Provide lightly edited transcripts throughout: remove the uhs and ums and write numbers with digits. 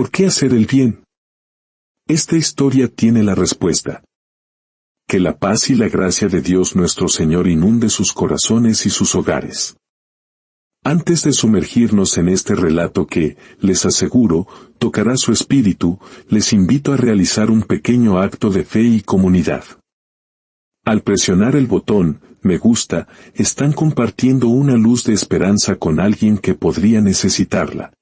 ¿Por qué hacer el bien? Esta historia tiene la respuesta. Que la paz y la gracia de Dios nuestro Señor inunde sus corazones y sus hogares. Antes de sumergirnos en este relato que, les aseguro, tocará su espíritu, les invito a realizar un pequeño acto de fe y comunidad. Al presionar el botón, me gusta, están compartiendo una luz de esperanza con alguien que podría necesitarla.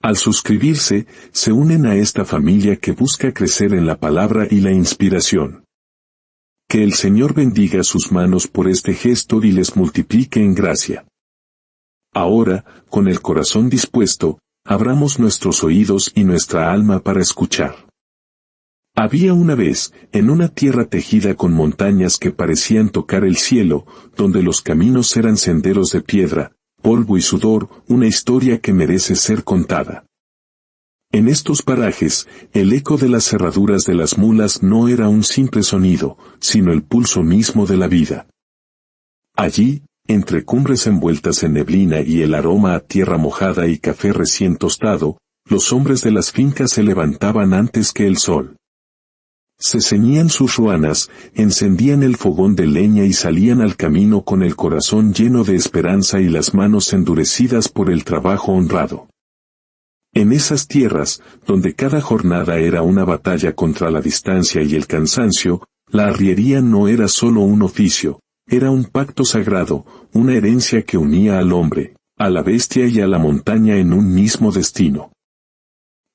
Al suscribirse, se unen a esta familia que busca crecer en la palabra y la inspiración. Que el Señor bendiga sus manos por este gesto y les multiplique en gracia. Ahora, con el corazón dispuesto, abramos nuestros oídos y nuestra alma para escuchar. Había una vez, en una tierra tejida con montañas que parecían tocar el cielo, donde los caminos eran senderos de piedra, polvo y sudor, una historia que merece ser contada. En estos parajes, el eco de las herraduras de las mulas no era un simple sonido, sino el pulso mismo de la vida. Allí, entre cumbres envueltas en neblina y el aroma a tierra mojada y café recién tostado, los hombres de las fincas se levantaban antes que el sol. Se ceñían sus ruanas, encendían el fogón de leña y salían al camino con el corazón lleno de esperanza y las manos endurecidas por el trabajo honrado. En esas tierras, donde cada jornada era una batalla contra la distancia y el cansancio, la arriería no era solo un oficio, era un pacto sagrado, una herencia que unía al hombre, a la bestia y a la montaña en un mismo destino.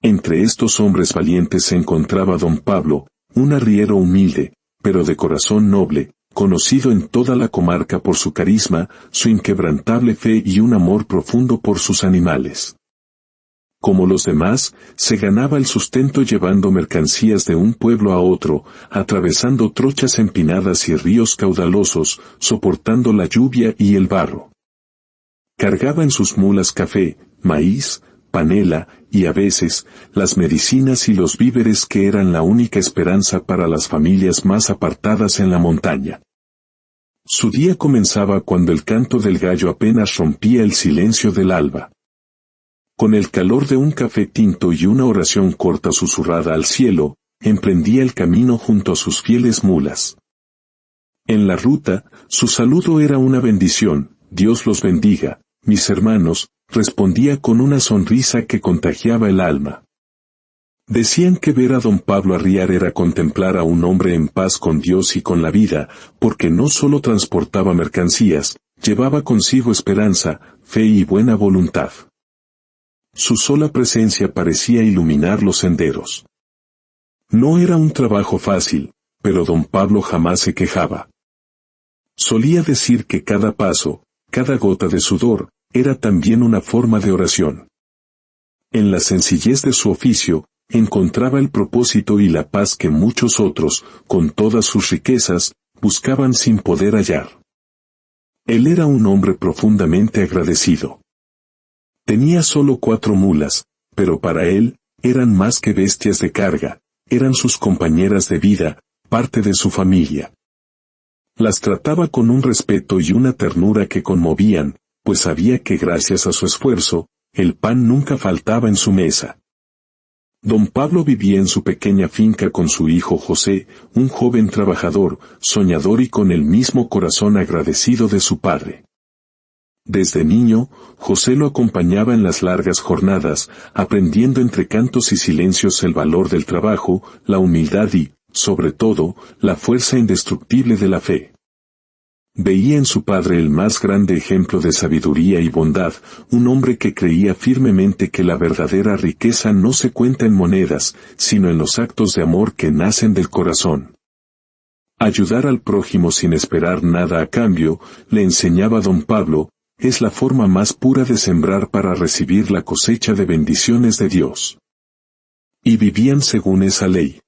Entre estos hombres valientes se encontraba don Pablo, un arriero humilde, pero de corazón noble, conocido en toda la comarca por su carisma, su inquebrantable fe y un amor profundo por sus animales. Como los demás, se ganaba el sustento llevando mercancías de un pueblo a otro, atravesando trochas empinadas y ríos caudalosos, soportando la lluvia y el barro. Cargaba en sus mulas café, maíz, panela, y a veces, las medicinas y los víveres que eran la única esperanza para las familias más apartadas en la montaña. Su día comenzaba cuando el canto del gallo apenas rompía el silencio del alba. Con el calor de un café tinto y una oración corta susurrada al cielo, emprendía el camino junto a sus fieles mulas. En la ruta, su saludo era una bendición, Dios los bendiga, mis hermanos, respondía con una sonrisa que contagiaba el alma. Decían que ver a don Pablo arriar era contemplar a un hombre en paz con Dios y con la vida, porque no solo transportaba mercancías, llevaba consigo esperanza, fe y buena voluntad. Su sola presencia parecía iluminar los senderos. No era un trabajo fácil, pero don Pablo jamás se quejaba. Solía decir que cada paso, cada gota de sudor, era también una forma de oración. En la sencillez de su oficio, encontraba el propósito y la paz que muchos otros, con todas sus riquezas, buscaban sin poder hallar. Él era un hombre profundamente agradecido. Tenía solo 4 mulas, pero para él, eran más que bestias de carga, eran sus compañeras de vida, parte de su familia. Las trataba con un respeto y una ternura que conmovían, pues sabía que gracias a su esfuerzo, el pan nunca faltaba en su mesa. Don Pablo vivía en su pequeña finca con su hijo José, un joven trabajador, soñador y con el mismo corazón agradecido de su padre. Desde niño, José lo acompañaba en las largas jornadas, aprendiendo entre cantos y silencios el valor del trabajo, la humildad y, sobre todo, la fuerza indestructible de la fe. Veía en su padre el más grande ejemplo de sabiduría y bondad, un hombre que creía firmemente que la verdadera riqueza no se cuenta en monedas, sino en los actos de amor que nacen del corazón. Ayudar al prójimo sin esperar nada a cambio, le enseñaba don Pablo, es la forma más pura de sembrar para recibir la cosecha de bendiciones de Dios. Y vivían según esa ley.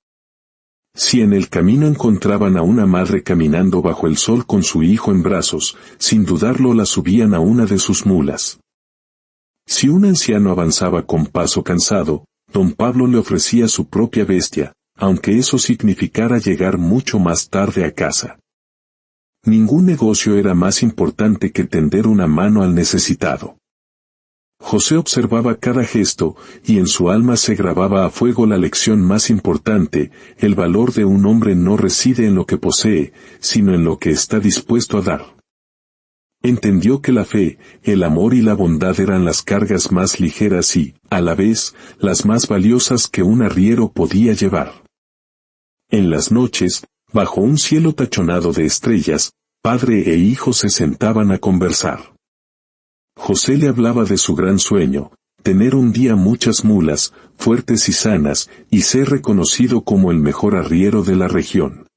Si en el camino encontraban a una madre caminando bajo el sol con su hijo en brazos, sin dudarlo la subían a una de sus mulas. Si un anciano avanzaba con paso cansado, don Pablo le ofrecía su propia bestia, aunque eso significara llegar mucho más tarde a casa. Ningún negocio era más importante que tender una mano al necesitado. José observaba cada gesto, y en su alma se grababa a fuego la lección más importante: el valor de un hombre no reside en lo que posee, sino en lo que está dispuesto a dar. Entendió que la fe, el amor y la bondad eran las cargas más ligeras y, a la vez, las más valiosas que un arriero podía llevar. En las noches, bajo un cielo tachonado de estrellas, padre e hijo se sentaban a conversar. José le hablaba de su gran sueño: tener un día muchas mulas, fuertes y sanas, y ser reconocido como el mejor arriero de la región.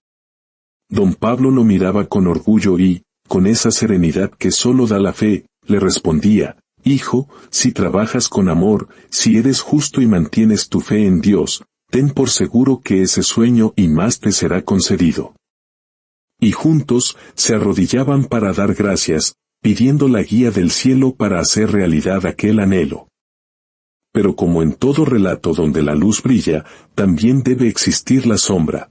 Don Pablo lo miraba con orgullo y, con esa serenidad que solo da la fe, le respondía: hijo, si trabajas con amor, si eres justo y mantienes tu fe en Dios, ten por seguro que ese sueño y más te será concedido. Y juntos, se arrodillaban para dar gracias, pidiendo la guía del cielo para hacer realidad aquel anhelo. Pero como en todo relato donde la luz brilla, también debe existir la sombra.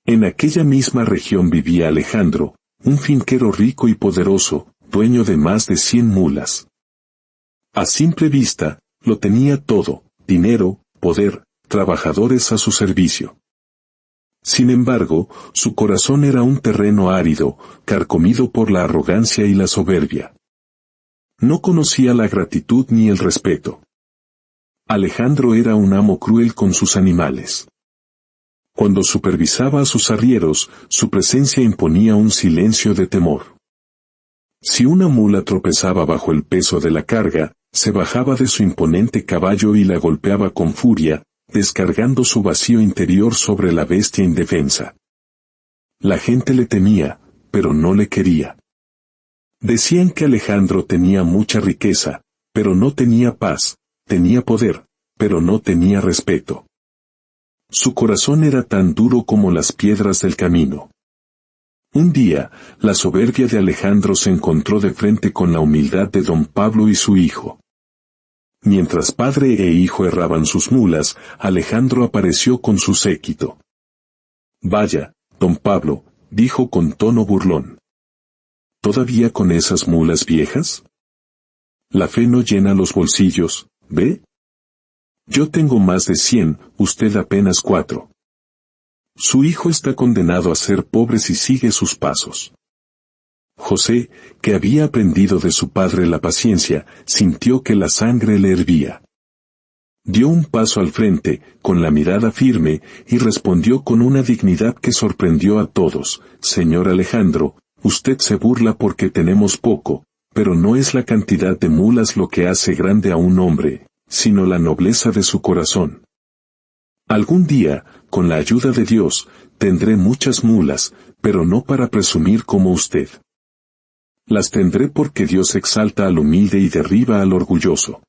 En aquella misma región vivía Alejandro, un finquero rico y poderoso, dueño de más de 100 mulas. A simple vista, lo tenía todo: dinero, poder, trabajadores a su servicio. Sin embargo, su corazón era un terreno árido, carcomido por la arrogancia y la soberbia. No conocía la gratitud ni el respeto. Alejandro era un amo cruel con sus animales. Cuando supervisaba a sus arrieros, su presencia imponía un silencio de temor. Si una mula tropezaba bajo el peso de la carga, se bajaba de su imponente caballo y la golpeaba con furia, descargando su vacío interior sobre la bestia indefensa. La gente le temía, pero no le quería. Decían que Alejandro tenía mucha riqueza, pero no tenía paz; tenía poder, pero no tenía respeto. Su corazón era tan duro como las piedras del camino. Un día, la soberbia de Alejandro se encontró de frente con la humildad de don Pablo y su hijo. Mientras padre e hijo herraban sus mulas, Alejandro apareció con su séquito. «Vaya, don Pablo», dijo con tono burlón. «¿Todavía con esas mulas viejas? La fe no llena los bolsillos, ¿ve? Yo tengo más de 100, usted apenas 4. Su hijo está condenado a ser pobre si sigue sus pasos». José, que había aprendido de su padre la paciencia, sintió que la sangre le hervía. Dio un paso al frente, con la mirada firme, y respondió con una dignidad que sorprendió a todos: «Señor Alejandro, usted se burla porque tenemos poco, pero no es la cantidad de mulas lo que hace grande a un hombre, sino la nobleza de su corazón. Algún día, con la ayuda de Dios, tendré muchas mulas, pero no para presumir como usted. Las tendré porque Dios exalta al humilde y derriba al orgulloso.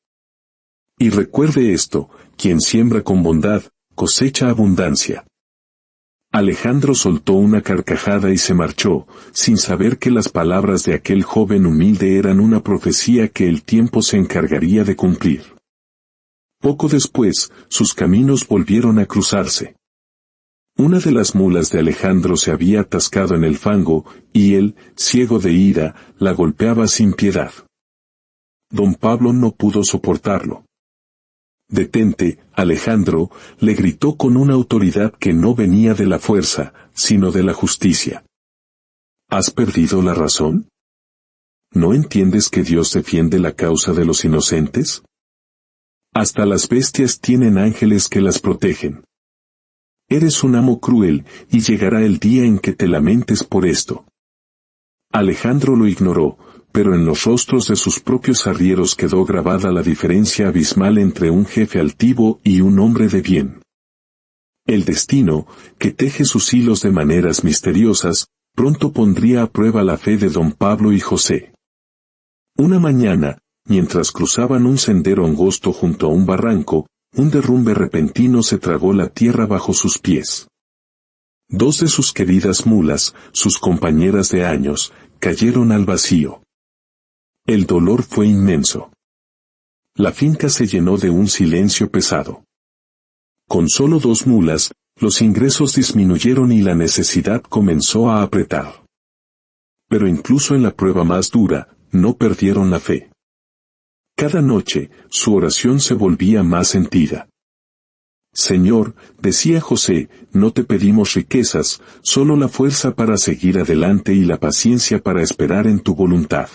Y recuerde esto: quien siembra con bondad, cosecha abundancia». Alejandro soltó una carcajada y se marchó, sin saber que las palabras de aquel joven humilde eran una profecía que el tiempo se encargaría de cumplir. Poco después, sus caminos volvieron a cruzarse. Una de las mulas de Alejandro se había atascado en el fango, y él, ciego de ira, la golpeaba sin piedad. Don Pablo no pudo soportarlo. «Detente, Alejandro», le gritó con una autoridad que no venía de la fuerza, sino de la justicia. «¿Has perdido la razón? ¿No entiendes que Dios defiende la causa de los inocentes? Hasta las bestias tienen ángeles que las protegen. Eres un amo cruel, y llegará el día en que te lamentes por esto». Alejandro lo ignoró, pero en los rostros de sus propios arrieros quedó grabada la diferencia abismal entre un jefe altivo y un hombre de bien. El destino, que teje sus hilos de maneras misteriosas, pronto pondría a prueba la fe de don Pablo y José. Una mañana, mientras cruzaban un sendero angosto junto a un barranco, un derrumbe repentino se tragó la tierra bajo sus pies. 2 de sus queridas mulas, sus compañeras de años, cayeron al vacío. El dolor fue inmenso. La finca se llenó de un silencio pesado. Con solo 2 mulas, los ingresos disminuyeron y la necesidad comenzó a apretar. Pero incluso en la prueba más dura, no perdieron la fe. Cada noche, su oración se volvía más sentida. Señor, decía José, no te pedimos riquezas, solo la fuerza para seguir adelante y la paciencia para esperar en tu voluntad.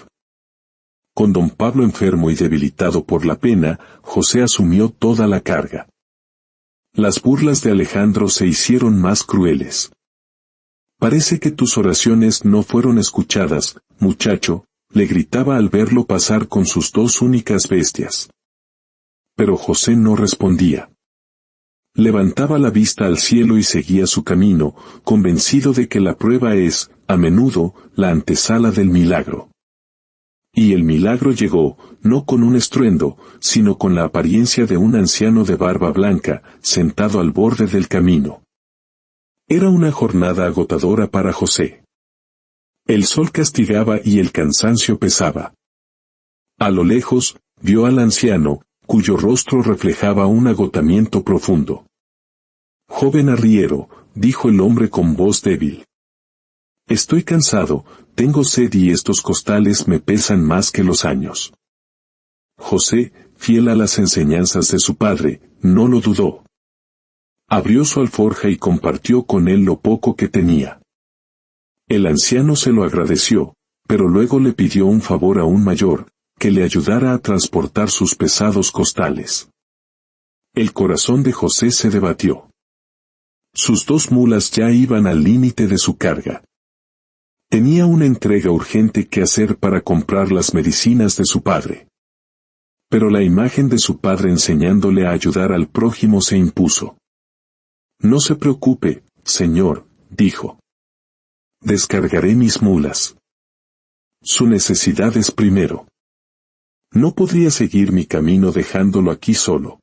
Con don Pablo enfermo y debilitado por la pena, José asumió toda la carga. Las burlas de Alejandro se hicieron más crueles. Parece que tus oraciones no fueron escuchadas, muchacho, le gritaba al verlo pasar con sus 2 únicas bestias. Pero José no respondía. Levantaba la vista al cielo y seguía su camino, convencido de que la prueba es, a menudo, la antesala del milagro. Y el milagro llegó, no con un estruendo, sino con la apariencia de un anciano de barba blanca, sentado al borde del camino. Era una jornada agotadora para José. El sol castigaba y el cansancio pesaba. A lo lejos, vio al anciano, cuyo rostro reflejaba un agotamiento profundo. Joven arriero, dijo el hombre con voz débil. Estoy cansado, tengo sed y estos costales me pesan más que los años. José, fiel a las enseñanzas de su padre, no lo dudó. Abrió su alforja y compartió con él lo poco que tenía. El anciano se lo agradeció, pero luego le pidió un favor aún mayor, que le ayudara a transportar sus pesados costales. El corazón de José se debatió. Sus 2 mulas ya iban al límite de su carga. Tenía una entrega urgente que hacer para comprar las medicinas de su padre. Pero la imagen de su padre enseñándole a ayudar al prójimo se impuso. No se preocupe, señor, dijo. Descargaré mis mulas. Su necesidad es primero. No podría seguir mi camino dejándolo aquí solo.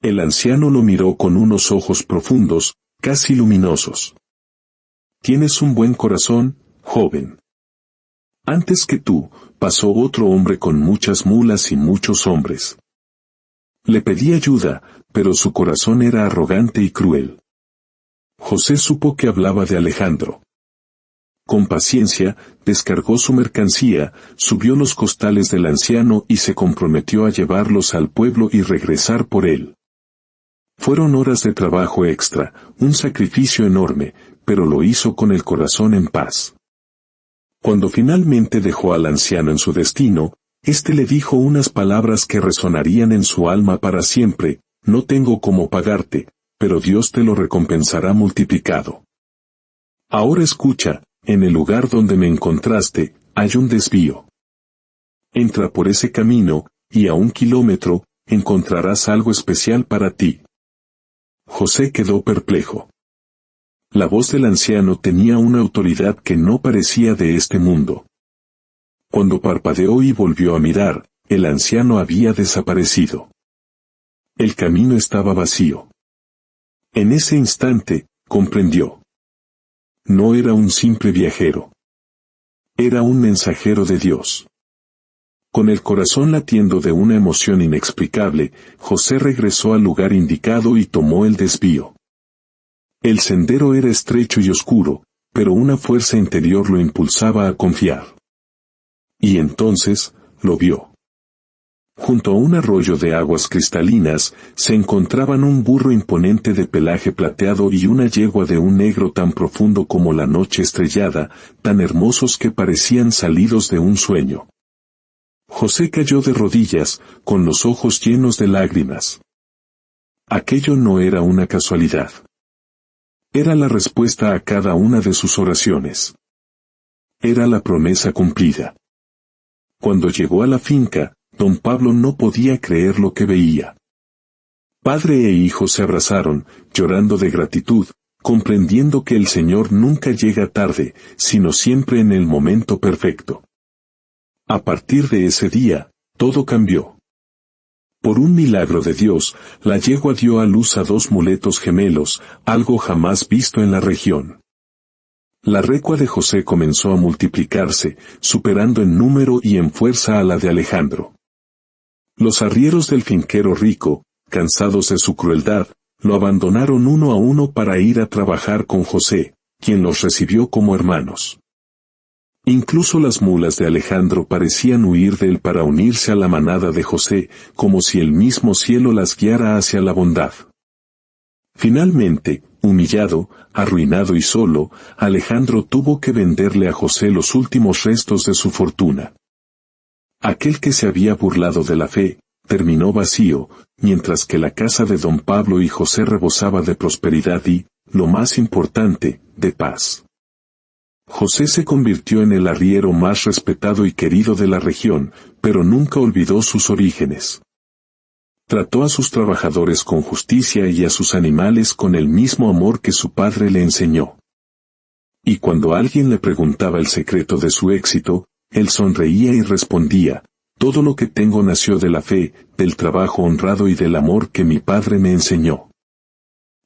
El anciano lo miró con unos ojos profundos, casi luminosos. Tienes un buen corazón, joven. Antes que tú, pasó otro hombre con muchas mulas y muchos hombres. Le pedí ayuda, pero su corazón era arrogante y cruel. José supo que hablaba de Alejandro. Con paciencia, descargó su mercancía, subió los costales del anciano y se comprometió a llevarlos al pueblo y regresar por él. Fueron horas de trabajo extra, un sacrificio enorme, pero lo hizo con el corazón en paz. Cuando finalmente dejó al anciano en su destino, éste le dijo unas palabras que resonarían en su alma para siempre: no tengo cómo pagarte, pero Dios te lo recompensará multiplicado. Ahora escucha, en el lugar donde me encontraste, hay un desvío. Entra por ese camino, y a 1 kilómetro, encontrarás algo especial para ti. José quedó perplejo. La voz del anciano tenía una autoridad que no parecía de este mundo. Cuando parpadeó y volvió a mirar, el anciano había desaparecido. El camino estaba vacío. En ese instante, comprendió. No era un simple viajero. Era un mensajero de Dios. Con el corazón latiendo de una emoción inexplicable, José regresó al lugar indicado y tomó el desvío. El sendero era estrecho y oscuro, pero una fuerza interior lo impulsaba a confiar. Y entonces, lo vio. Junto a un arroyo de aguas cristalinas, se encontraban un burro imponente de pelaje plateado y una yegua de un negro tan profundo como la noche estrellada, tan hermosos que parecían salidos de un sueño. José cayó de rodillas, con los ojos llenos de lágrimas. Aquello no era una casualidad. Era la respuesta a cada una de sus oraciones. Era la promesa cumplida. Cuando llegó a la finca, don Pablo no podía creer lo que veía. Padre e hijo se abrazaron, llorando de gratitud, comprendiendo que el Señor nunca llega tarde, sino siempre en el momento perfecto. A partir de ese día, todo cambió. Por un milagro de Dios, la yegua dio a luz a 2 muletos gemelos, algo jamás visto en la región. La recua de José comenzó a multiplicarse, superando en número y en fuerza a la de Alejandro. Los arrieros del finquero rico, cansados de su crueldad, lo abandonaron uno a uno para ir a trabajar con José, quien los recibió como hermanos. Incluso las mulas de Alejandro parecían huir de él para unirse a la manada de José, como si el mismo cielo las guiara hacia la bondad. Finalmente, humillado, arruinado y solo, Alejandro tuvo que venderle a José los últimos restos de su fortuna. Aquel que se había burlado de la fe, terminó vacío, mientras que la casa de don Pablo y José rebosaba de prosperidad y, lo más importante, de paz. José se convirtió en el arriero más respetado y querido de la región, pero nunca olvidó sus orígenes. Trató a sus trabajadores con justicia y a sus animales con el mismo amor que su padre le enseñó. Y cuando alguien le preguntaba el secreto de su éxito, él sonreía y respondía: todo lo que tengo nació de la fe, del trabajo honrado y del amor que mi padre me enseñó.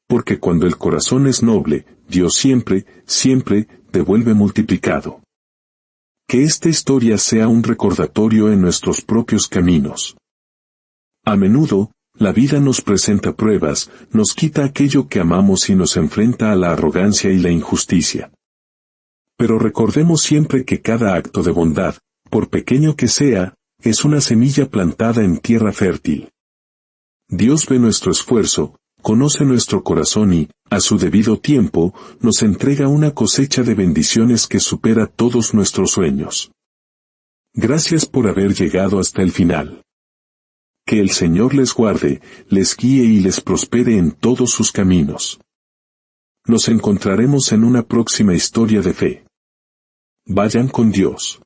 Porque cuando el corazón es noble, Dios siempre, siempre, devuelve multiplicado. Que esta historia sea un recordatorio en nuestros propios caminos. A menudo, la vida nos presenta pruebas, nos quita aquello que amamos y nos enfrenta a la arrogancia y la injusticia. Pero recordemos siempre que cada acto de bondad, por pequeño que sea, es una semilla plantada en tierra fértil. Dios ve nuestro esfuerzo, conoce nuestro corazón y, a su debido tiempo, nos entrega una cosecha de bendiciones que supera todos nuestros sueños. Gracias por haber llegado hasta el final. Que el Señor les guarde, les guíe y les prospere en todos sus caminos. Nos encontraremos en una próxima historia de fe. Vayan con Dios.